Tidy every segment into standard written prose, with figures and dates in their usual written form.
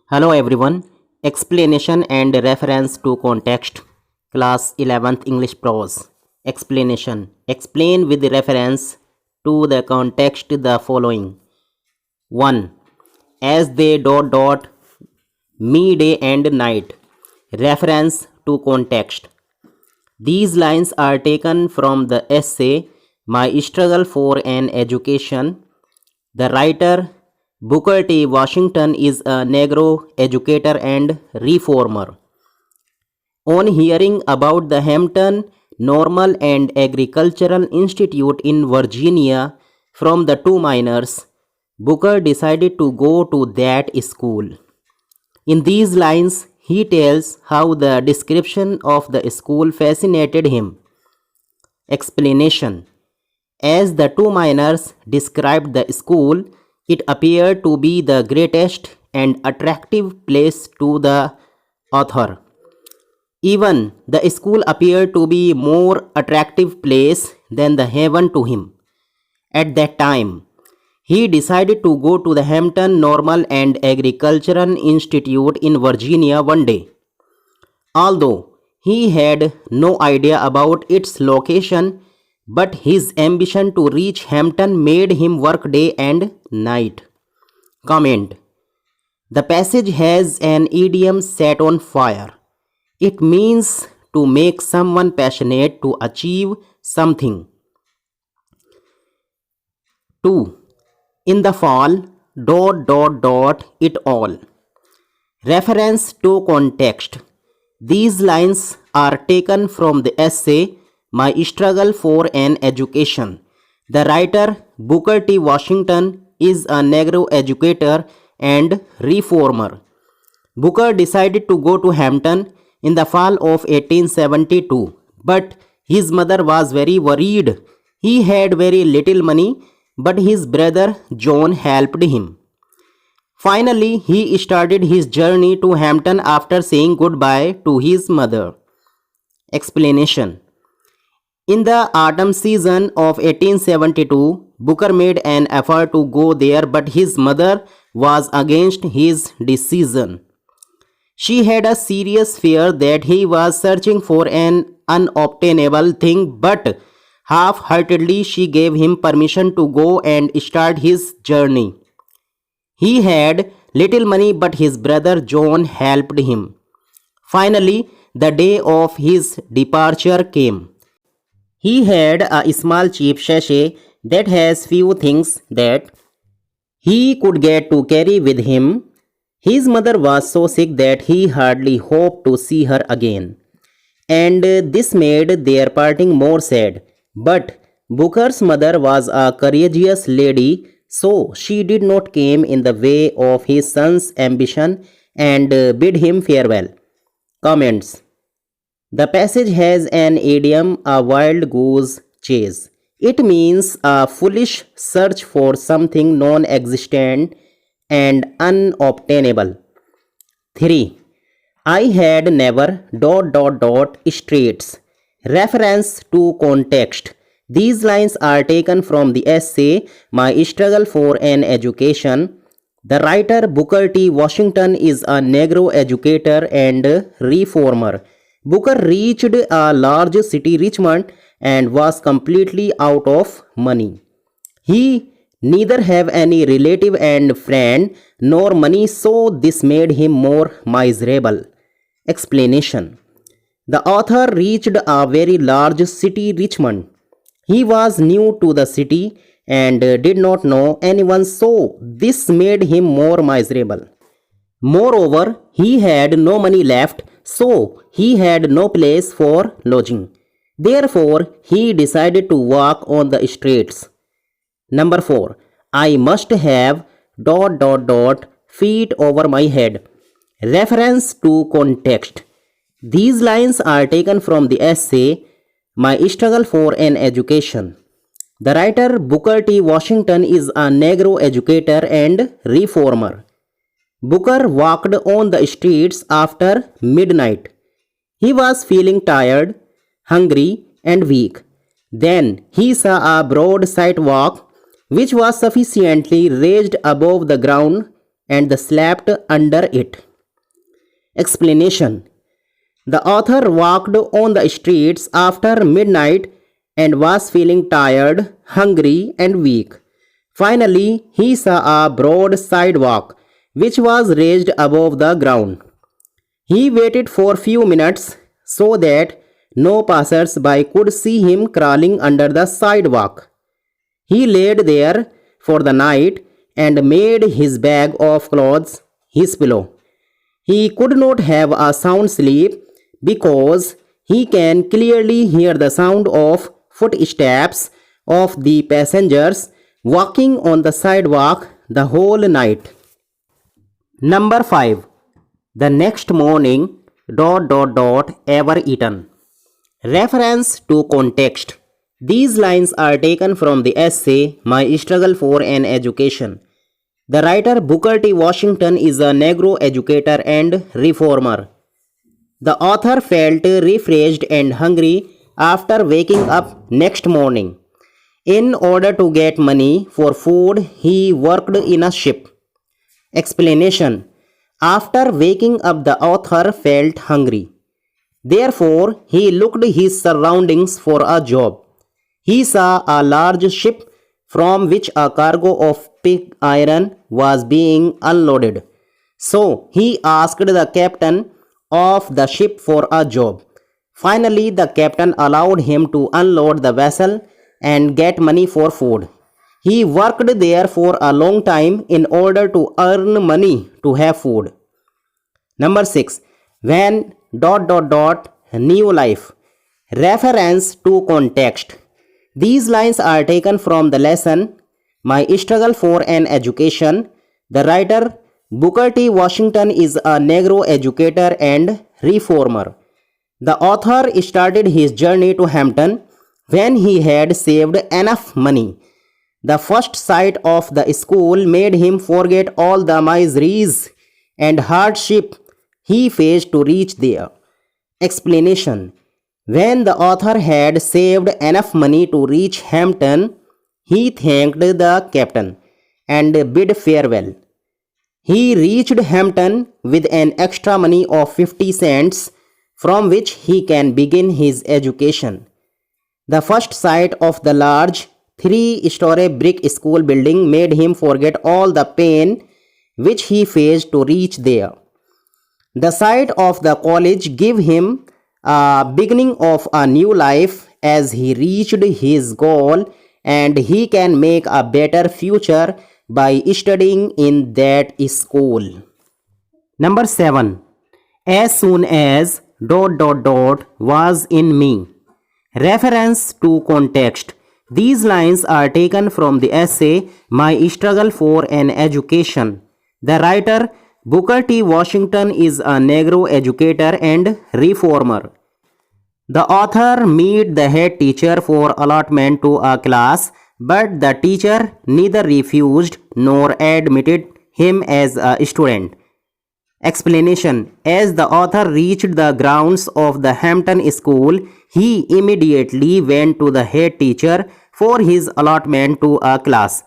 Hello everyone. Explanation and reference to context. Class 11th English Prose. Explanation. Explain with reference to the context the following. 1. As they me day and night. Reference to context. These lines are taken from the essay My Struggle for an Education. The writer Booker T. Washington is a Negro educator and reformer. On hearing about the Hampton Normal and Agricultural Institute in Virginia from the two miners, Booker decided to go to that school. In these lines, he tells how the description of the school fascinated him. Explanation. As the two miners described the school, it appeared to be the greatest and attractive place to the author. Even the school appeared to be more attractive place than the heaven to him. At that time, he decided to go to the Hampton Normal and Agricultural Institute in Virginia one day. Although he had no idea about its location, but his ambition to reach Hampton made him work day and night. Comment. The passage has an idiom set on fire. It means to make someone passionate to achieve something. 2. In the fall, it all. Reference to context. These lines are taken from the essay My Struggle for an Education. The writer Booker T. Washington is a Negro educator and reformer. Booker decided to go to Hampton in the fall of 1872, but his mother was very worried. He had very little money, but his brother John helped him. Finally, he started his journey to Hampton after saying goodbye to his mother. Explanation. In the autumn season of 1872, Booker made an effort to go there, but his mother was against his decision. She had a serious fear that he was searching for an unobtainable thing, but half-heartedly she gave him permission to go and start his journey. He had little money, but his brother John helped him. Finally, the day of his departure came. He had a small cheap sachet that has few things that he could get to carry with him. His mother was so sick that he hardly hoped to see her again, and this made their parting more sad. But Booker's mother was a courageous lady, so she did not come in the way of his son's ambition and bid him farewell. Comments. The passage has an idiom, a wild goose chase. It means a foolish search for something non-existent and unobtainable. 3. I had never streets. Reference to context. These lines are taken from the essay My Struggle for an Education. The writer Booker T. Washington is a Negro educator and reformer. Booker reached a large city, Richmond, and was completely out of money. He neither have any relative and friend nor money, so this made him more miserable. Explanation. The author reached a very large city, Richmond. He was new to the city and did not know anyone, so this made him more miserable. Moreover, he had no money left, so he had no place for lodging. Therefore, he decided to walk on the streets. Number 4. I must have feet over my head. Reference to context. These lines are taken from the essay My Struggle for an Education. The writer Booker T. Washington is a Negro educator and reformer. Booker walked on the streets after midnight. He was feeling tired, hungry, and weak. Then he saw a broad sidewalk which was sufficiently raised above the ground and slept under it. Explanation. The author walked on the streets after midnight and was feeling tired, hungry, and weak. Finally, he saw a broad sidewalk which was raised above the ground. He waited for few minutes so that no passers-by could see him crawling under the sidewalk. He laid there for the night and made his bag of clothes his pillow. He could not have a sound sleep because he can clearly hear the sound of footsteps of the passengers walking on the sidewalk the whole night. Number 5. The next morning, ever eaten. Reference to context. These lines are taken from the essay My Struggle for an Education. The writer Booker T. Washington is a Negro educator and reformer. The author felt refreshed and hungry after waking up next morning. In order to get money for food, he worked in a ship. Explanation. After waking up, the author felt hungry. Therefore, he looked his surroundings for a job. He saw a large ship from which a cargo of pig iron was being unloaded. So, he asked the captain of the ship for a job. Finally, the captain allowed him to unload the vessel and get money for food. He worked there for a long time in order to earn money to have food. Number 6. When new life. Reference to context. These lines are taken from the lesson My Struggle for an Education. The writer Booker T. Washington is a Negro educator and reformer. The author started his journey to Hampton when he had saved enough money. The first sight of the school made him forget all the miseries and hardship he faced to reach there. Explanation. When the author had saved enough money to reach Hampton, he thanked the captain and bid farewell. He reached Hampton with an extra money of 50 cents from which he can begin his education. The first sight of the large 3-story brick school building made him forget all the pain which he faced to reach there. The sight of the college gave him a beginning of a new life as he reached his goal, and he can make a better future by studying in that school. Number 7. As soon as was in me. Reference to context. These lines are taken from the essay My Struggle for an Education. The writer Booker T. Washington is a Negro educator and reformer. The author met the head teacher for allotment to a class, but the teacher neither refused nor admitted him as a student. Explanation. As the author reached the grounds of the Hampton School, he immediately went to the head teacher for his allotment to a class.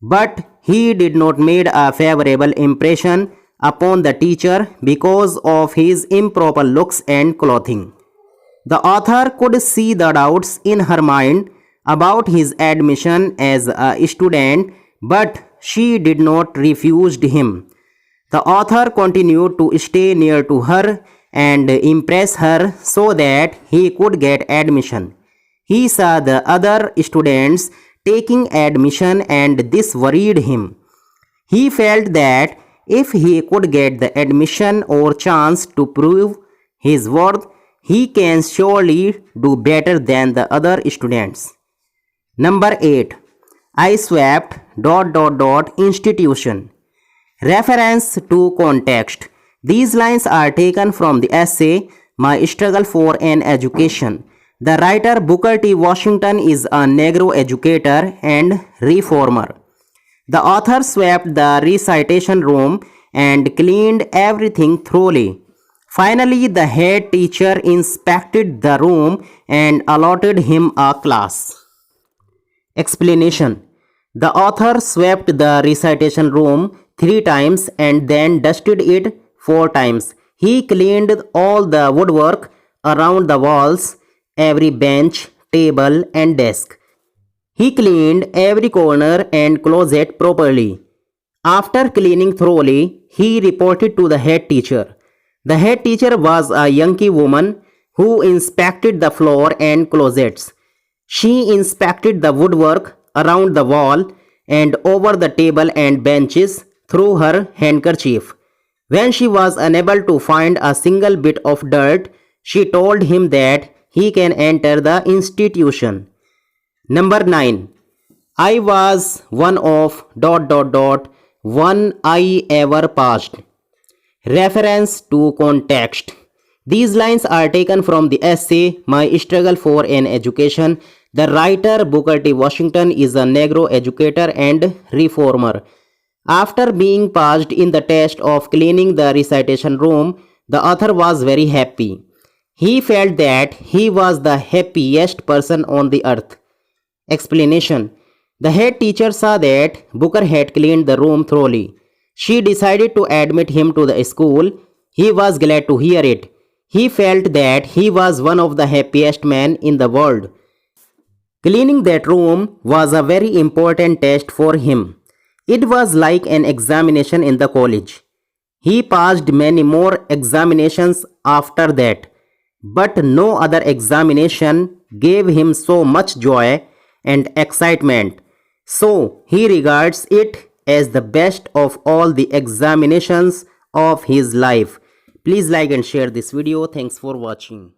But he did not make a favorable impression upon the teacher because of his improper looks and clothing. The author could see the doubts in her mind about his admission as a student, but she did not refuse him. The author continued to stay near to her and impress her so that he could get admission. He saw the other students taking admission and this worried him. He felt that if he could get the admission or chance to prove his worth, he can surely do better than the other students. Number 8. I swapped ... institution. Reference to context. These lines are taken from the essay My Struggle for an Education. The writer Booker T. Washington is a Negro educator and reformer. The author swept the recitation room and cleaned everything thoroughly. Finally, the head teacher inspected the room and allotted him a class. Explanation. The author swept the recitation room 3 times and then dusted it 4 times. He cleaned all the woodwork around the walls, every bench, table, and desk. He cleaned every corner and closet properly. After cleaning thoroughly, he reported to the head teacher. The head teacher was a Yankee woman who inspected the floor and closets. She inspected the woodwork around the wall and over the table and benches through her handkerchief. When she was unable to find a single bit of dirt, she told him that he can enter the institution. Number 9. I was one of ... one I ever passed. Reference to context. These lines are taken from the essay My Struggle for an Education. The writer Booker T. Washington is a Negro educator and reformer. After being passed in the test of cleaning the recitation room, the author was very happy. He felt that he was the happiest person on the earth. Explanation. The head teacher saw that Booker had cleaned the room thoroughly. She decided to admit him to the school. He was glad to hear it. He felt that he was one of the happiest men in the world. Cleaning that room was a very important test for him. It was like an examination in the college. He passed many more examinations after that, but no other examination gave him so much joy and excitement. So he regards it as the best of all the examinations of his life. Please like and share this video. Thanks for watching.